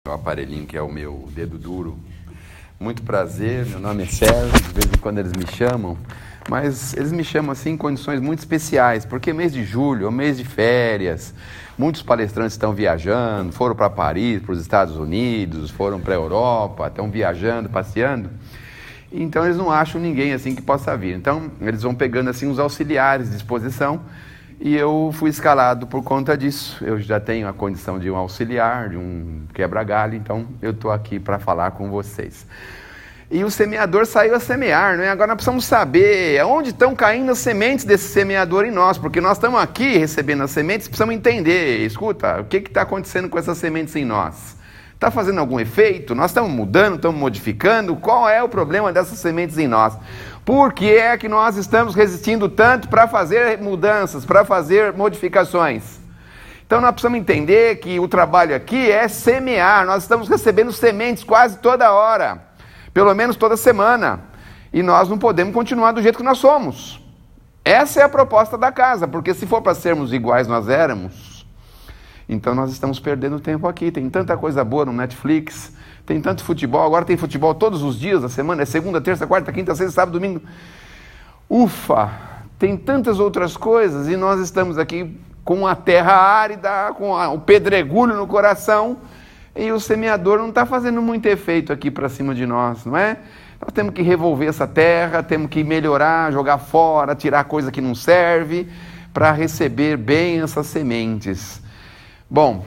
O aparelhinho que é o meu dedo duro. Muito prazer, meu nome é Sérgio, de vez em quando eles me chamam, mas eles me chamam assim em condições muito especiais, porque mês de julho é um mês de férias, muitos palestrantes estão viajando, foram para Paris, para os Estados Unidos, foram para a Europa, estão viajando, passeando, então eles não acham ninguém assim que possa vir, então eles vão pegando assim os auxiliares de exposição. E eu fui escalado por conta disso. Eu já tenho a condição de um auxiliar, de um quebra-galho, então eu estou aqui para falar com vocês. E o semeador saiu a semear, né? Agora nós precisamos saber onde estão caindo as sementes desse semeador em nós, porque nós estamos aqui recebendo as sementes, precisamos entender, escuta, o que está acontecendo com essas sementes em nós? Está fazendo algum efeito? Nós estamos mudando, estamos modificando? Qual é o problema dessas sementes em nós? Por que é que nós estamos resistindo tanto para fazer mudanças, para fazer modificações? Então nós precisamos entender que o trabalho aqui é semear. Nós estamos recebendo sementes quase toda hora, pelo menos toda semana. E nós não podemos continuar do jeito que nós somos. Essa é a proposta da casa, porque se for para sermos iguais nós éramos, então nós estamos perdendo tempo aqui. Tem tanta coisa boa no Netflix, tem tanto futebol, agora tem futebol todos os dias da semana, é segunda, terça, quarta, quinta, sexta, sábado, domingo. Ufa, tem tantas outras coisas e nós estamos aqui com a terra árida, com o pedregulho no coração e o semeador não está fazendo muito efeito aqui para cima de nós, não é? Nós temos que revolver essa terra, temos que melhorar, jogar fora, tirar coisa que não serve para receber bem essas sementes. Bom,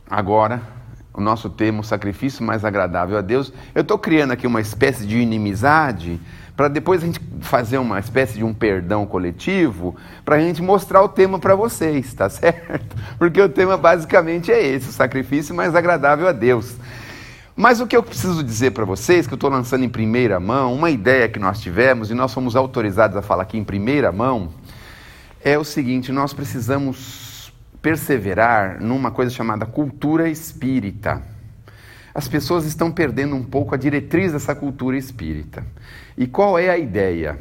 agora o nosso tema, o sacrifício mais agradável a Deus. Eu estou criando aqui uma espécie de inimizade, para depois a gente fazer uma espécie de um perdão coletivo, para a gente mostrar o tema para vocês, tá certo? Porque o tema basicamente é esse, o sacrifício mais agradável a Deus. Mas o que eu preciso dizer para vocês, que eu estou lançando em primeira mão, uma ideia que nós tivemos, e nós fomos autorizados a falar aqui em primeira mão, é o seguinte: nós precisamos perseverar numa coisa chamada cultura espírita. As pessoas estão perdendo um pouco a diretriz dessa cultura espírita. E qual é a ideia?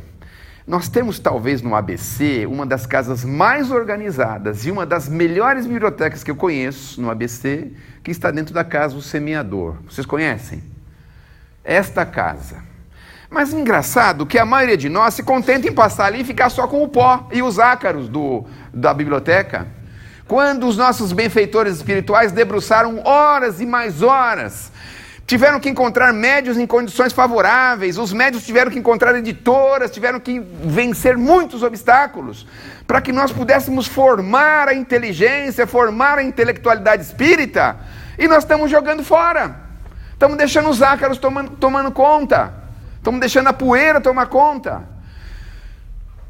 Nós temos talvez no ABC uma das casas mais organizadas e uma das melhores bibliotecas que eu conheço no ABC, que está dentro da casa do Semeador. Vocês conhecem? Esta casa. Mas engraçado que a maioria de nós se contenta em passar ali e ficar só com o pó e os ácaros da biblioteca. Quando os nossos benfeitores espirituais debruçaram horas e mais horas, tiveram que encontrar médios em condições favoráveis, os médios tiveram que encontrar editoras, tiveram que vencer muitos obstáculos, para que nós pudéssemos formar a inteligência, formar a intelectualidade espírita, e nós estamos jogando fora, estamos deixando os ácaros tomando conta, estamos deixando a poeira tomar conta.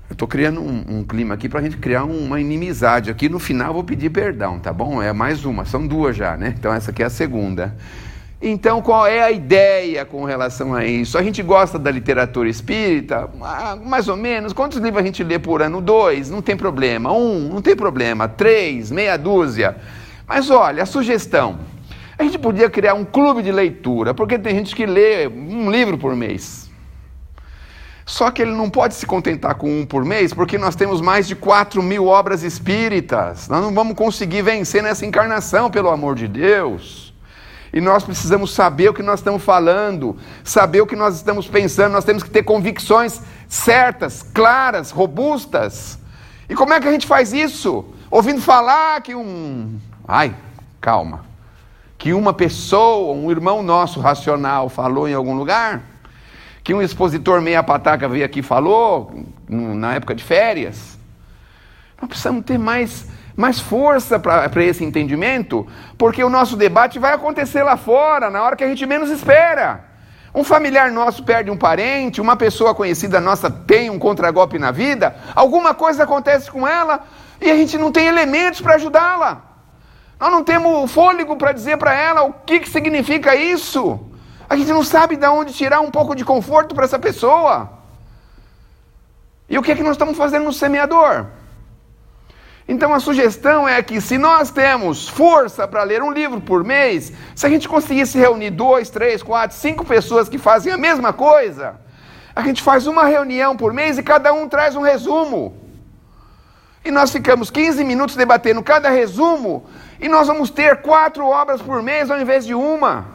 Eu estou criando um clima aqui para a gente criar uma inimizade. Aqui no final eu vou pedir perdão, tá bom? É mais uma, são duas já, né? Então essa aqui é a segunda. Então qual é a ideia com relação a isso? A gente gosta da literatura espírita? Mais ou menos. Quantos livros a gente lê por ano? 2, não tem problema. 1, não tem problema. 3, meia dúzia. Mas olha, a sugestão. A gente podia criar um clube de leitura, porque tem gente que lê um livro por mês. Só que ele não pode se contentar com um por mês, porque nós temos mais de 4.000 obras espíritas. Nós não vamos conseguir vencer nessa encarnação, pelo amor de Deus. E nós precisamos saber o que nós estamos falando, saber o que nós estamos pensando. Nós temos que ter convicções certas, claras, robustas. E como é que a gente faz isso? Ouvindo falar que que uma pessoa, um irmão nosso racional falou em algum lugar? Que um expositor meia pataca veio aqui e falou, na época de férias. Nós precisamos ter mais força para esse entendimento, porque o nosso debate vai acontecer lá fora, na hora que a gente menos espera. Um familiar nosso perde um parente, uma pessoa conhecida nossa tem um contragolpe na vida, alguma coisa acontece com ela e a gente não tem elementos para ajudá-la. Nós não temos fôlego para dizer para ela o que significa isso. A gente não sabe de onde tirar um pouco de conforto para essa pessoa. E o que é que nós estamos fazendo no semeador? Então a sugestão é que se nós temos força para ler um livro por mês, se a gente conseguisse reunir 2, 3, 4, 5 pessoas que fazem a mesma coisa, a gente faz uma reunião por mês e cada um traz um resumo. E nós ficamos 15 minutos debatendo cada resumo, e nós vamos ter 4 obras por mês ao invés de uma.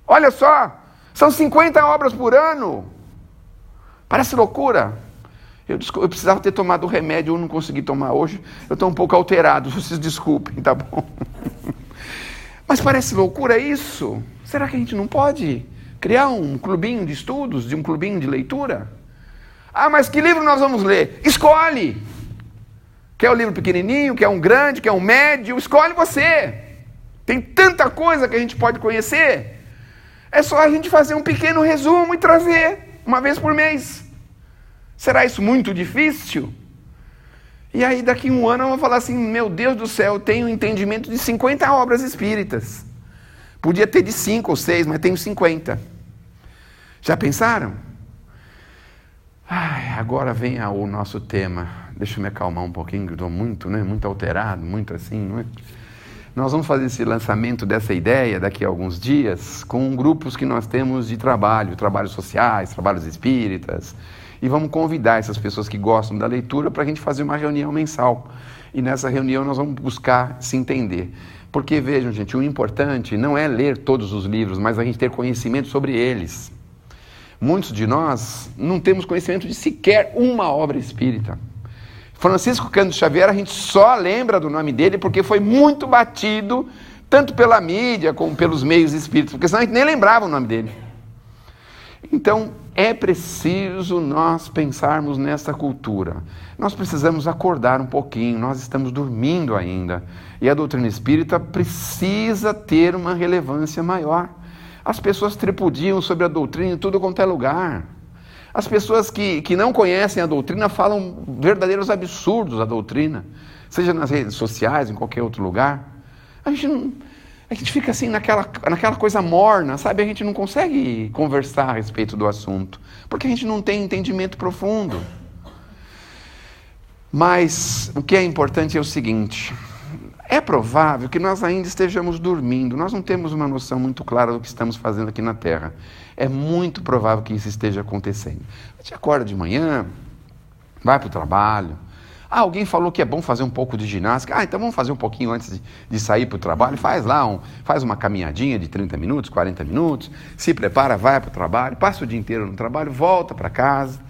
Olha só, são 50 obras por ano. Parece loucura. Eu precisava ter tomado o remédio, eu não consegui tomar hoje. Eu estou um pouco alterado, vocês desculpem, tá bom? Mas parece loucura isso? Será que a gente não pode criar um clubinho de estudos, de um clubinho de leitura? Ah, mas que livro nós vamos ler? Escolhe! Quer o livro pequenininho, quer um grande, quer um médio? Escolhe você! Tem tanta coisa que a gente pode conhecer. É só a gente fazer um pequeno resumo e trazer uma vez por mês. Será isso muito difícil? E aí daqui a um ano eu vou falar assim, meu Deus do céu, eu tenho entendimento de 50 obras espíritas. Podia ter de 5 ou 6, mas tenho 50. Já pensaram? Ai, agora vem o nosso tema. Deixa eu me acalmar um pouquinho, que eu estou muito alterado, muito assim, não é? Nós vamos fazer esse lançamento dessa ideia daqui a alguns dias com grupos que nós temos de trabalho, trabalhos sociais, trabalhos espíritas. E vamos convidar essas pessoas que gostam da leitura para a gente fazer uma reunião mensal. E nessa reunião nós vamos buscar se entender. Porque, vejam, gente, o importante não é ler todos os livros, mas a gente ter conhecimento sobre eles. Muitos de nós não temos conhecimento de sequer uma obra espírita. Francisco Cândido Xavier, a gente só lembra do nome dele porque foi muito batido, tanto pela mídia como pelos meios espíritas, porque senão a gente nem lembrava o nome dele. Então, é preciso nós pensarmos nessa cultura. Nós precisamos acordar um pouquinho, nós estamos dormindo ainda. E a doutrina espírita precisa ter uma relevância maior. As pessoas tripudiam sobre a doutrina em tudo quanto é lugar. As pessoas que não conhecem a doutrina falam verdadeiros absurdos da doutrina, seja nas redes sociais, em qualquer outro lugar. A gente fica assim naquela coisa morna, sabe? A gente não consegue conversar a respeito do assunto, porque a gente não tem entendimento profundo. Mas o que é importante é o seguinte: é provável que nós ainda estejamos dormindo, nós não temos uma noção muito clara do que estamos fazendo aqui na Terra. É muito provável que isso esteja acontecendo. A gente acorda de manhã, vai para o trabalho. Ah, alguém falou que é bom fazer um pouco de ginástica. Ah, então vamos fazer um pouquinho antes de sair para o trabalho. Faz uma caminhadinha de 30 minutos, 40 minutos, se prepara, vai para o trabalho, passa o dia inteiro no trabalho, volta para casa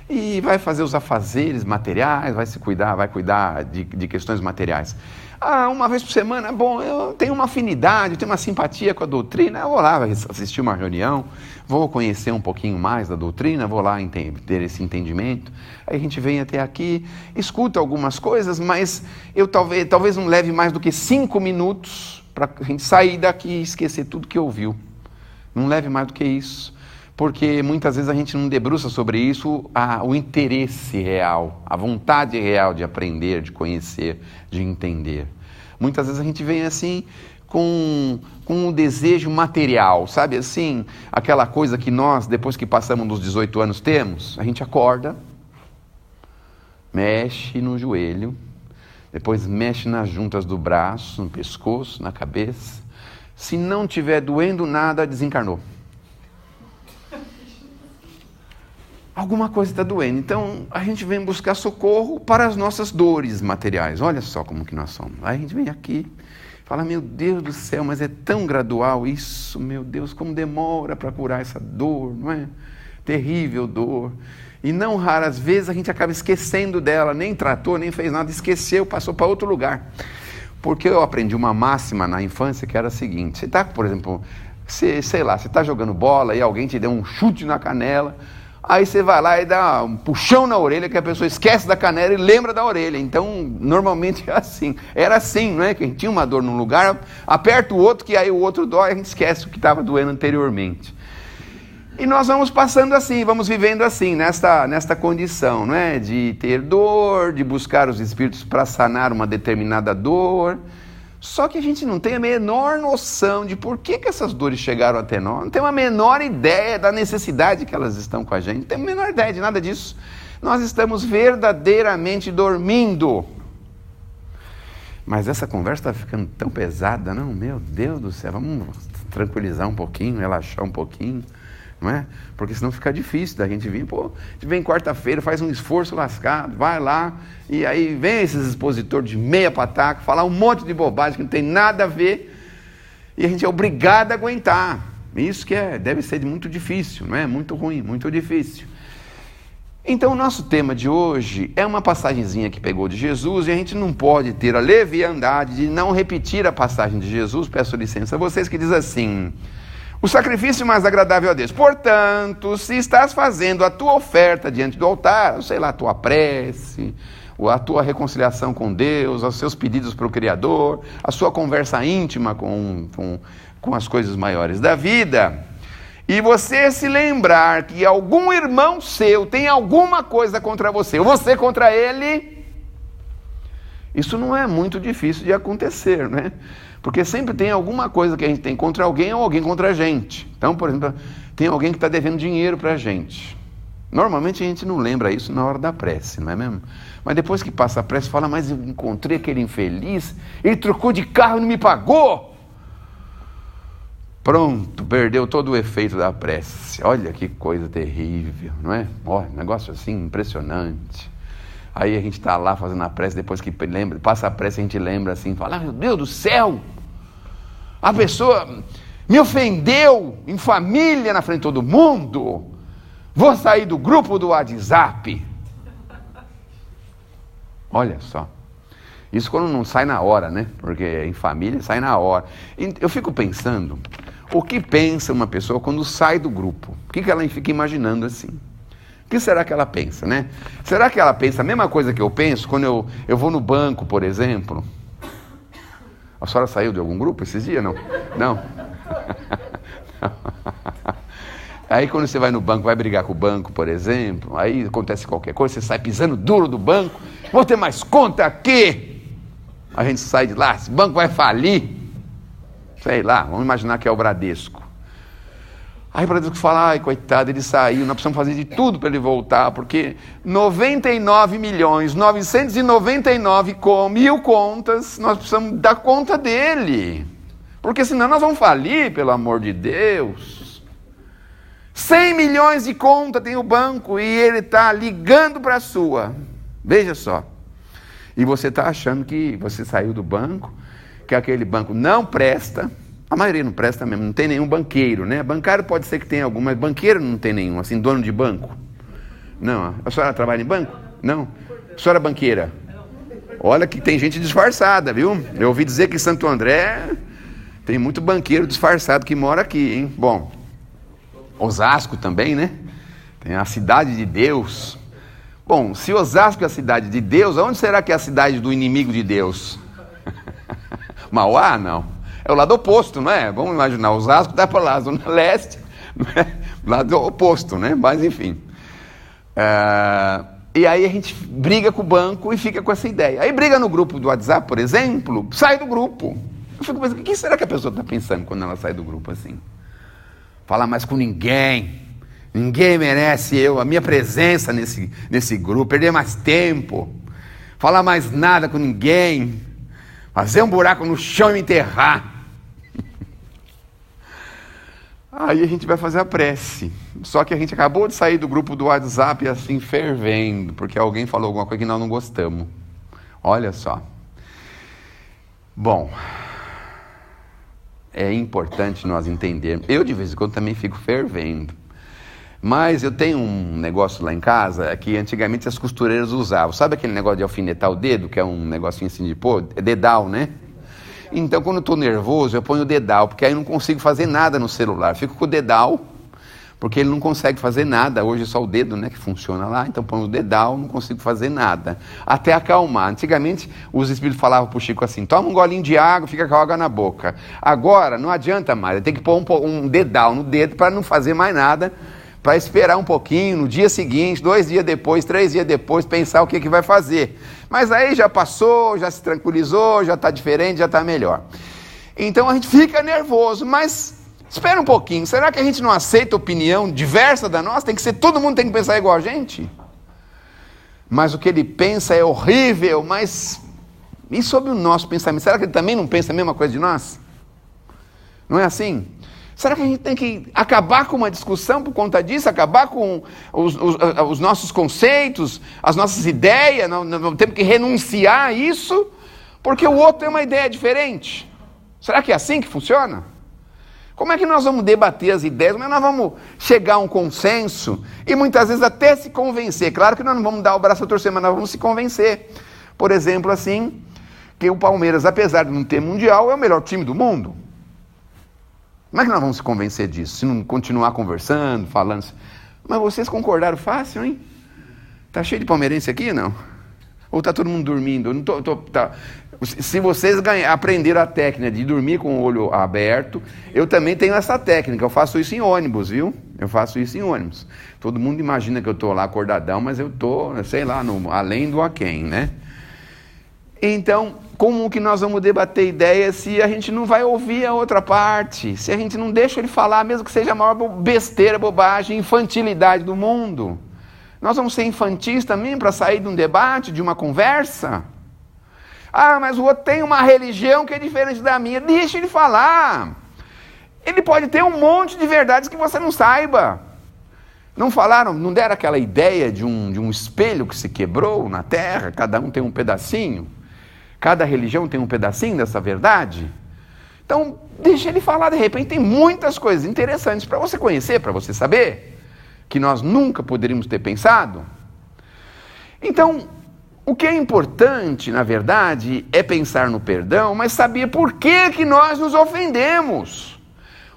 e vai fazer os afazeres materiais, vai se cuidar, vai cuidar de questões materiais. Ah, uma vez por semana, bom, eu tenho uma afinidade, eu tenho uma simpatia com a doutrina, eu vou lá assistir uma reunião, vou conhecer um pouquinho mais da doutrina, vou lá ter esse entendimento. Aí a gente vem até aqui, escuta algumas coisas, mas eu talvez não leve mais do que 5 minutos para a gente sair daqui e esquecer tudo que ouviu. Não leve mais do que isso, porque muitas vezes a gente não debruça sobre isso o interesse real, a vontade real de aprender, de conhecer, de entender. Muitas vezes a gente vem assim com um desejo material, sabe assim? Aquela coisa que nós, depois que passamos dos 18 anos, temos. A gente acorda, mexe no joelho, depois mexe nas juntas do braço, no pescoço, na cabeça. Se não estiver doendo nada, desencarnou. Alguma coisa está doendo. Então, a gente vem buscar socorro para as nossas dores materiais. Olha só como que nós somos. Aí a gente vem aqui, fala, meu Deus do céu, mas é tão gradual isso, meu Deus, como demora para curar essa dor, não é? Terrível dor. E não raras vezes a gente acaba esquecendo dela, nem tratou, nem fez nada, esqueceu, passou para outro lugar. Porque eu aprendi uma máxima na infância que era a seguinte: você está, por exemplo, você está jogando bola e alguém te deu um chute na canela. Aí você vai lá e dá um puxão na orelha, que a pessoa esquece da canela e lembra da orelha. Então, normalmente é assim. Era assim, não é? Que a gente tinha uma dor num lugar, aperta o outro, que aí o outro dói, a gente esquece o que estava doendo anteriormente. E nós vamos passando assim, vamos vivendo assim, nesta condição, não é? De ter dor, de buscar os espíritos para sanar uma determinada dor. Só que a gente não tem a menor noção de por que essas dores chegaram até nós, não tem a menor ideia da necessidade que elas estão com a gente, não tem a menor ideia de nada disso. Nós estamos verdadeiramente dormindo. Mas essa conversa está ficando tão pesada, não? Meu Deus do céu, vamos tranquilizar um pouquinho, relaxar um pouquinho, não é? Porque senão fica difícil da gente vir. Pô, a gente vem quarta-feira, faz um esforço lascado, vai lá, e aí vem esses expositores de meia pataca, falar um monte de bobagem que não tem nada a ver, e a gente é obrigado a aguentar. Isso que deve ser muito difícil, não é? Muito ruim, muito difícil. Então o nosso tema de hoje é uma passagenzinha que pegou de Jesus, e a gente não pode ter a leviandade de não repetir a passagem de Jesus. Peço licença a vocês, que diz assim: o sacrifício mais agradável a Deus. Portanto, se estás fazendo a tua oferta diante do altar, sei lá, a tua prece, ou a tua reconciliação com Deus, os seus pedidos para o Criador, a sua conversa íntima com as coisas maiores da vida, e você se lembrar que algum irmão seu tem alguma coisa contra você, ou você contra ele, isso não é muito difícil de acontecer, né? Porque sempre tem alguma coisa que a gente tem contra alguém ou alguém contra a gente. Então, por exemplo, tem alguém que está devendo dinheiro para a gente. Normalmente a gente não lembra isso na hora da prece, não é mesmo? Mas depois que passa a prece, fala: mas eu encontrei aquele infeliz, ele trocou de carro e não me pagou. Pronto, perdeu todo o efeito da prece. Olha que coisa terrível, não é? Olha, negócio assim impressionante. Aí a gente está lá fazendo a prece, depois que passa a prece, a gente lembra assim, fala: meu Deus do céu, a pessoa me ofendeu em família na frente de todo mundo, vou sair do grupo do WhatsApp. Olha só. Isso quando não sai na hora, né? Porque em família sai na hora. Eu fico pensando, o que pensa uma pessoa quando sai do grupo? O que ela fica imaginando assim? O que será que ela pensa, né? Será que ela pensa a mesma coisa que eu penso quando eu vou no banco, por exemplo? A senhora saiu de algum grupo esses dias? Não? Não? Aí quando você vai no banco, vai brigar com o banco, por exemplo, aí acontece qualquer coisa, você sai pisando duro do banco, vou ter mais conta aqui. A gente sai de lá, esse banco vai falir. Sei lá, vamos imaginar que é o Bradesco. Aí o Bradesco fala: ai, coitado, ele saiu, nós precisamos fazer de tudo para ele voltar, porque 99.999.000 contas, nós precisamos dar conta dele. Porque senão nós vamos falir, pelo amor de Deus. 100 milhões de conta tem o banco e ele está ligando para a sua. Veja só. E você está achando que você saiu do banco, que aquele banco não presta. A maioria não presta mesmo, não tem nenhum banqueiro, né? Bancário pode ser que tenha algum, mas banqueiro não tem nenhum, assim, dono de banco. Não, a senhora trabalha em banco? Não? A senhora é banqueira? Olha que tem gente disfarçada, viu? Eu ouvi dizer que em Santo André tem muito banqueiro disfarçado que mora aqui, hein? Bom, Osasco também, né? Tem a cidade de Deus. Bom, se Osasco é a cidade de Deus, onde será que é a cidade do inimigo de Deus? Mauá? Não. É o lado oposto, não é? Vamos imaginar, Osasco está para lá, Zona Leste, não é? Lado oposto, né? Mas enfim. E aí a gente briga com o banco e fica com essa ideia. Aí briga no grupo do WhatsApp, por exemplo, sai do grupo. Eu fico pensando, o que será que a pessoa está pensando quando ela sai do grupo assim? Falar mais com ninguém. Ninguém merece a minha presença nesse grupo, perder mais tempo, falar mais nada com ninguém, fazer um buraco no chão e me enterrar. Aí a gente vai fazer a prece, só que a gente acabou de sair do grupo do WhatsApp assim fervendo, porque alguém falou alguma coisa que nós não gostamos. Olha só. Bom, é importante nós entendermos. Eu de vez em quando também fico fervendo. Mas eu tenho um negócio lá em casa que antigamente as costureiras usavam. Sabe aquele negócio de alfinetar o dedo, que é um negocinho assim de pôr? É dedal, né? Então quando eu estou nervoso eu ponho o dedal, porque aí eu não consigo fazer nada no celular. Fico com o dedal, porque ele não consegue fazer nada. Hoje é só o dedo, né, que funciona lá. Então ponho o dedal, não consigo fazer nada. Até acalmar. Antigamente os espíritos falavam para o Chico assim: toma um golinho de água, fica com a água na boca. Agora não adianta mais, tem que pôr um dedal no dedo para não fazer mais nada, para esperar um pouquinho, no dia seguinte, 2 dias depois, 3 dias depois, pensar o que vai fazer. Mas aí já passou, já se tranquilizou, já está diferente, já está melhor. Então a gente fica nervoso, mas espera um pouquinho, será que a gente não aceita opinião diversa da nossa? Todo mundo tem que pensar igual a gente? Mas o que ele pensa é horrível, mas e sobre o nosso pensamento? Será que ele também não pensa a mesma coisa de nós? Não é assim? Será que a gente tem que acabar com uma discussão por conta disso? Acabar com os nossos conceitos, as nossas ideias? Não temos que renunciar a isso? Porque o outro tem uma ideia diferente. Será que é assim que funciona? Como é que nós vamos debater as ideias? Como é que nós vamos chegar a um consenso? E muitas vezes até se convencer. Claro que nós não vamos dar o braço a torcer, mas nós vamos se convencer. Por exemplo, assim, que o Palmeiras, apesar de não ter mundial, é o melhor time do mundo. Como é que nós vamos se convencer disso? Se não continuar conversando, falando... Mas vocês concordaram fácil, hein? Tá cheio de palmeirense aqui, não? Ou tá todo mundo dormindo? Eu não tá... Se vocês aprenderam a técnica de dormir com o olho aberto, eu também tenho essa técnica. Eu faço isso em ônibus, viu? Eu faço isso em ônibus. Todo mundo imagina que eu tô lá acordadão, mas eu tô, sei lá, além do aquém, né? Então, como que nós vamos debater ideias se a gente não vai ouvir a outra parte? Se a gente não deixa ele falar, mesmo que seja a maior besteira, bobagem, infantilidade do mundo? Nós vamos ser infantis também para sair de um debate, de uma conversa? Ah, mas o outro tem uma religião que é diferente da minha. Deixa ele falar. Ele pode ter um monte de verdades que você não saiba. Não falaram, não deram aquela ideia de um espelho que se quebrou na terra, cada um tem um pedacinho? Cada religião tem um pedacinho dessa verdade? Então, deixa ele falar, de repente tem muitas coisas interessantes para você conhecer, para você saber, que nós nunca poderíamos ter pensado. Então, o que é importante, na verdade, é pensar no perdão, mas saber por que nós nos ofendemos.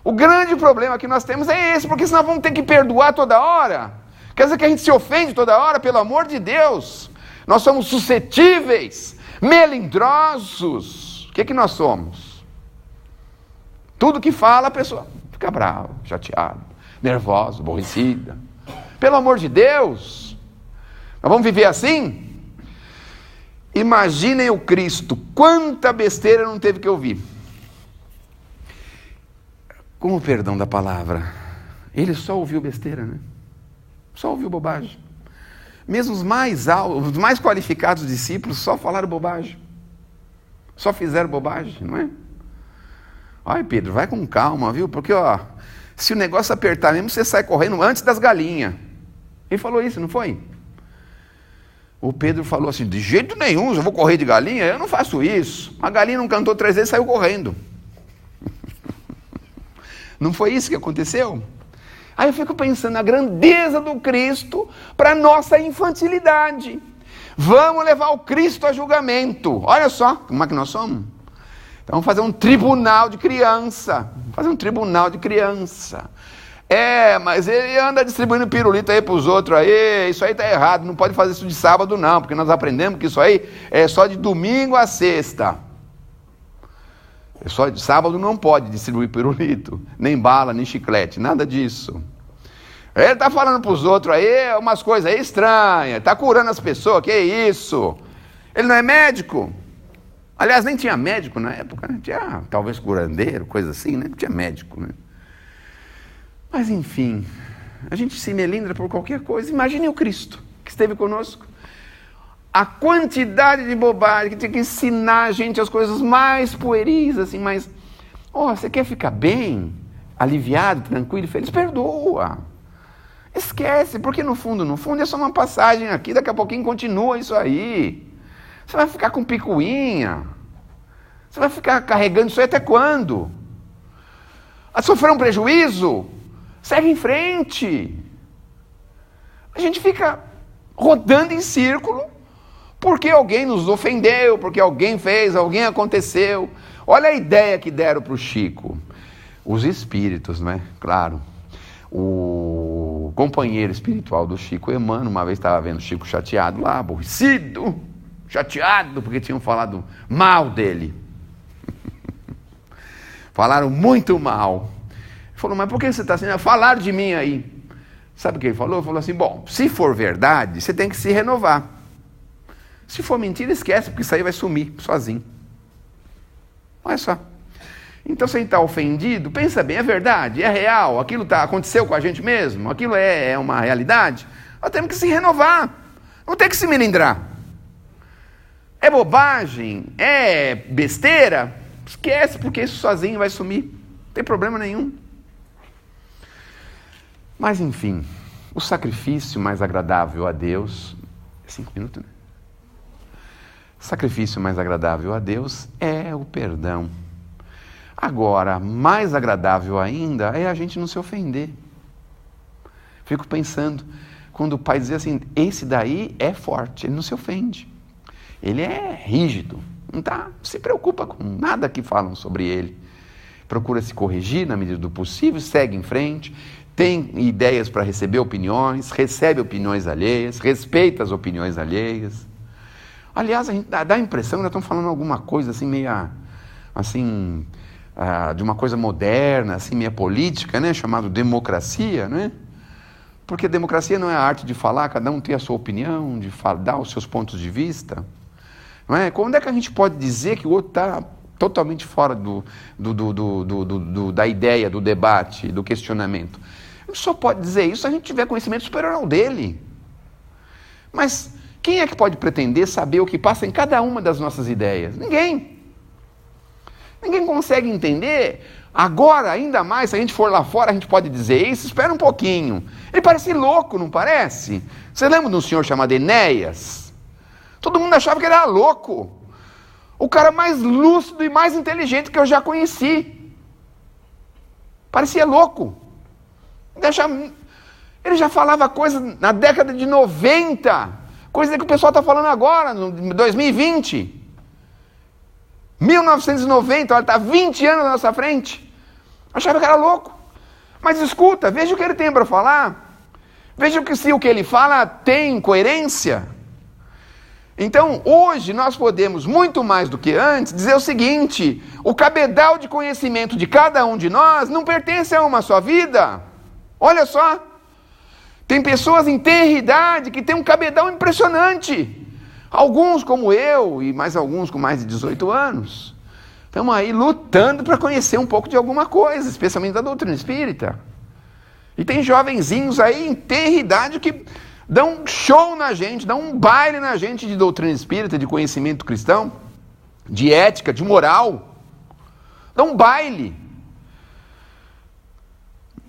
O grande problema que nós temos é esse, porque senão vamos ter que perdoar toda hora. Quer dizer que a gente se ofende toda hora, pelo amor de Deus. Nós somos suscetíveis, melindrosos. O que nós somos? Tudo que fala, a pessoa fica brava, chateada, nervosa, aborrecida. Pelo amor de Deus, nós vamos viver assim? Imaginem o Cristo, quanta besteira não teve que ouvir. Com o perdão da palavra, ele só ouviu besteira, né? Só ouviu bobagem. Mesmo os mais qualificados discípulos só falaram bobagem. Só fizeram bobagem, não é? Ai, Pedro, vai com calma, viu? Porque, se o negócio apertar mesmo, você sai correndo antes das galinhas. Ele falou isso, não foi? O Pedro falou assim, de jeito nenhum, eu vou correr de galinha? Eu não faço isso. A galinha não cantou 3 vezes e saiu correndo. Não foi isso que aconteceu? Aí eu fico pensando na grandeza do Cristo para a nossa infantilidade. Vamos levar o Cristo a julgamento. Olha só como é que nós somos. Então vamos fazer um tribunal de criança. Fazer um tribunal de criança. Mas ele anda distribuindo pirulito aí para os outros aí, isso aí está errado, não pode fazer isso de sábado não, porque nós aprendemos que isso aí é só de domingo a sexta. Só de sábado não pode distribuir pirulito, nem bala, nem chiclete, nada disso. Ele está falando para os outros aí umas coisas aí estranhas, está curando as pessoas, que isso? Ele não é médico? Aliás, nem tinha médico na época, né? Tinha talvez curandeiro, coisa assim, né? Não tinha médico, né? Mas enfim, a gente se melindra por qualquer coisa. Imagine o Cristo que esteve conosco. A quantidade de bobagem que tinha que ensinar a gente as coisas mais pueris, assim, mas... você quer ficar bem, aliviado, tranquilo, feliz? Perdoa. Esquece, porque no fundo é só uma passagem aqui, daqui a pouquinho continua isso aí. Você vai ficar com picuinha. Você vai ficar carregando isso aí até quando? A sofrer um prejuízo? Segue em frente. A gente fica rodando em círculo porque alguém nos ofendeu, porque alguém fez, alguém aconteceu. Olha a ideia que deram para o Chico. Os espíritos, né? Claro. O companheiro espiritual do Chico, Emmanuel, uma vez estava vendo o Chico chateado lá, aborrecido, chateado, porque tinham falado mal dele. Falaram muito mal. Ele falou, mas por que você está assim? Falaram de mim aí. Sabe o que ele falou? Ele falou assim, bom, se for verdade, você tem que se renovar. Se for mentira, esquece, porque isso aí vai sumir sozinho. Olha só. Então, se a gente está ofendido, pensa bem, é verdade, é real, aquilo aconteceu com a gente mesmo, aquilo é uma realidade. Nós temos que se renovar, não tem que se melindrar. É bobagem, é besteira, esquece, porque isso sozinho vai sumir, não tem problema nenhum. Mas enfim, o sacrifício mais agradável a Deus... 5 minutos, né? O sacrifício mais agradável a Deus é o perdão. Agora, mais agradável ainda é a gente não se ofender. Fico pensando, quando o pai dizia assim, esse daí é forte, ele não se ofende. Ele é rígido, não se preocupa com nada que falam sobre ele. Procura se corrigir na medida do possível, segue em frente, tem ideias para receber opiniões, recebe opiniões alheias, respeita as opiniões alheias. Aliás, a gente dá a impressão que nós estamos falando alguma coisa assim, meia, assim, de uma coisa moderna, assim, meia política, né, chamado democracia, né? Porque democracia não é a arte de falar, cada um tem a sua opinião, de dar os seus pontos de vista. Não é? Quando é que a gente pode dizer que o outro está totalmente fora da ideia, do debate, do questionamento? A gente só pode dizer isso se a gente tiver conhecimento superior ao dele. Mas quem é que pode pretender saber o que passa em cada uma das nossas ideias? Ninguém. Ninguém consegue entender. Agora, ainda mais, se a gente for lá fora, a gente pode dizer isso. Espera um pouquinho. Ele parece louco, não parece? Você lembra de um senhor chamado Enéas? Todo mundo achava que ele era louco. O cara mais lúcido e mais inteligente que eu já conheci. Parecia louco. Ele já falava coisa na década de 90. Coisa que o pessoal está falando agora, em 2020. 1990, olha, está 20 anos na nossa frente. Achava que era louco. Mas escuta, veja o que ele tem para falar. Veja se o que ele fala tem coerência. Então, hoje nós podemos, muito mais do que antes, dizer o seguinte: o cabedal de conhecimento de cada um de nós não pertence a uma só vida. Olha só, tem pessoas em tenra idade que têm um cabedal impressionante. Alguns como eu e mais alguns com mais de 18 anos. Estamos aí lutando para conhecer um pouco de alguma coisa, especialmente da doutrina espírita. E tem jovenzinhos aí em tenra idade que dão um show na gente, dão um baile na gente de doutrina espírita, de conhecimento cristão, de ética, de moral. Dão um baile.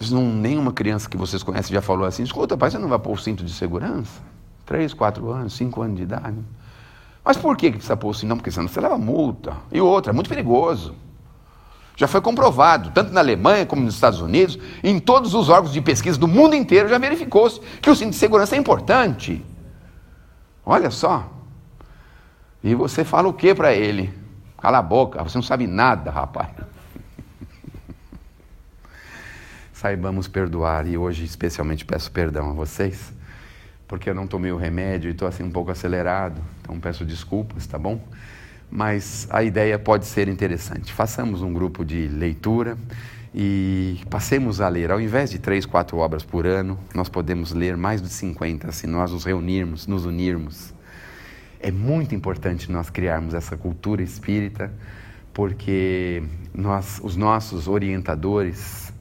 Nenhuma criança que vocês conhecem já falou assim: escuta, pai, você não vai pôr o cinto de segurança? 3, 4 anos, 5 anos de idade. Mas por que precisa pôr o cinto? Não, porque senão você leva multa. E outra, é muito perigoso. Já foi comprovado, tanto na Alemanha como nos Estados Unidos, em todos os órgãos de pesquisa do mundo inteiro, já verificou-se que o cinto de segurança é importante. Olha só. E você fala o que para ele? Cala a boca, você não sabe nada, rapaz. Saibamos perdoar, e hoje especialmente peço perdão a vocês, porque eu não tomei o remédio e estou assim um pouco acelerado, então peço desculpas, tá bom? Mas a ideia pode ser interessante. Façamos um grupo de leitura e passemos a ler, ao invés de 3, 4 obras por ano, nós podemos ler mais de 50, se nós nos reunirmos, nos unirmos. É muito importante nós criarmos essa cultura espírita, porque os nossos orientadores...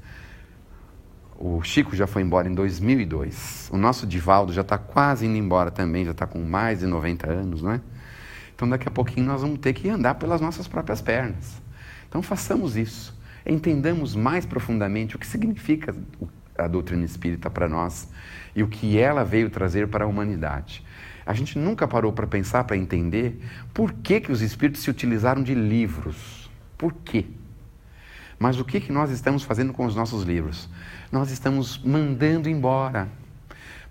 O Chico já foi embora em 2002. O nosso Divaldo já está quase indo embora também, já está com mais de 90 anos, não é? Então daqui a pouquinho nós vamos ter que andar pelas nossas próprias pernas. Então façamos isso. Entendamos mais profundamente o que significa a doutrina espírita para nós e o que ela veio trazer para a humanidade. A gente nunca parou para pensar, para entender por que os espíritos se utilizaram de livros. Por quê? Mas o que nós estamos fazendo com os nossos livros? Nós estamos mandando embora,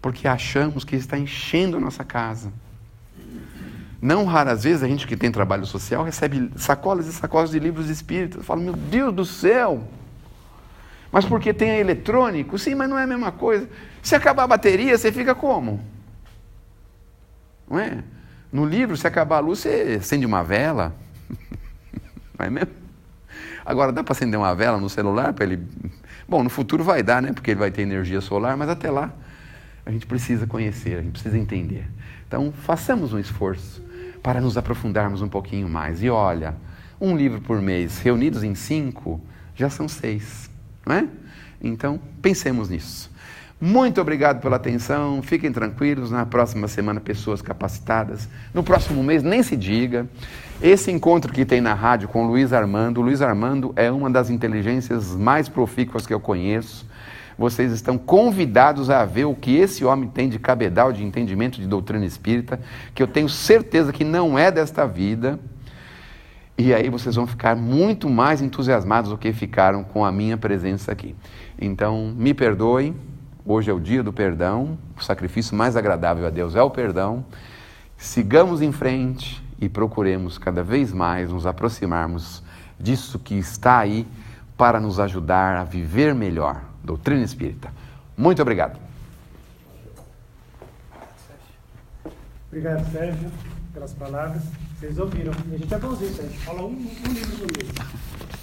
porque achamos que está enchendo a nossa casa. Não raras vezes a gente que tem trabalho social recebe sacolas e sacolas de livros espíritas. Fala, meu Deus do céu! Mas porque tem eletrônico? Sim, mas não é a mesma coisa. Se acabar a bateria, você fica como? Não é? No livro, se acabar a luz, você acende uma vela. Não é mesmo? Agora, dá para acender uma vela no celular para ele... Bom, no futuro vai dar, né? Porque ele vai ter energia solar, mas até lá a gente precisa conhecer, a gente precisa entender. Então, façamos um esforço para nos aprofundarmos um pouquinho mais. E olha, um livro por mês, reunidos em 5, já são 6, não é? Então, pensemos nisso. Muito obrigado pela atenção, fiquem tranquilos, na próxima semana pessoas capacitadas, no próximo mês nem se diga. Esse encontro que tem na rádio com o Luiz Armando é uma das inteligências mais profícuas que eu conheço, vocês estão convidados a ver o que esse homem tem de cabedal, de entendimento de doutrina espírita, que eu tenho certeza que não é desta vida. E aí vocês vão ficar muito mais entusiasmados do que ficaram com a minha presença aqui. Então, me perdoem, hoje é o dia do perdão, o sacrifício mais agradável a Deus é o perdão. Sigamos em frente e procuremos cada vez mais nos aproximarmos disso que está aí para nos ajudar a viver melhor. Doutrina Espírita. Muito obrigado. Obrigado, Sérgio, pelas palavras. Vocês ouviram. E a gente é bonzinho, a gente fala um livro por mês.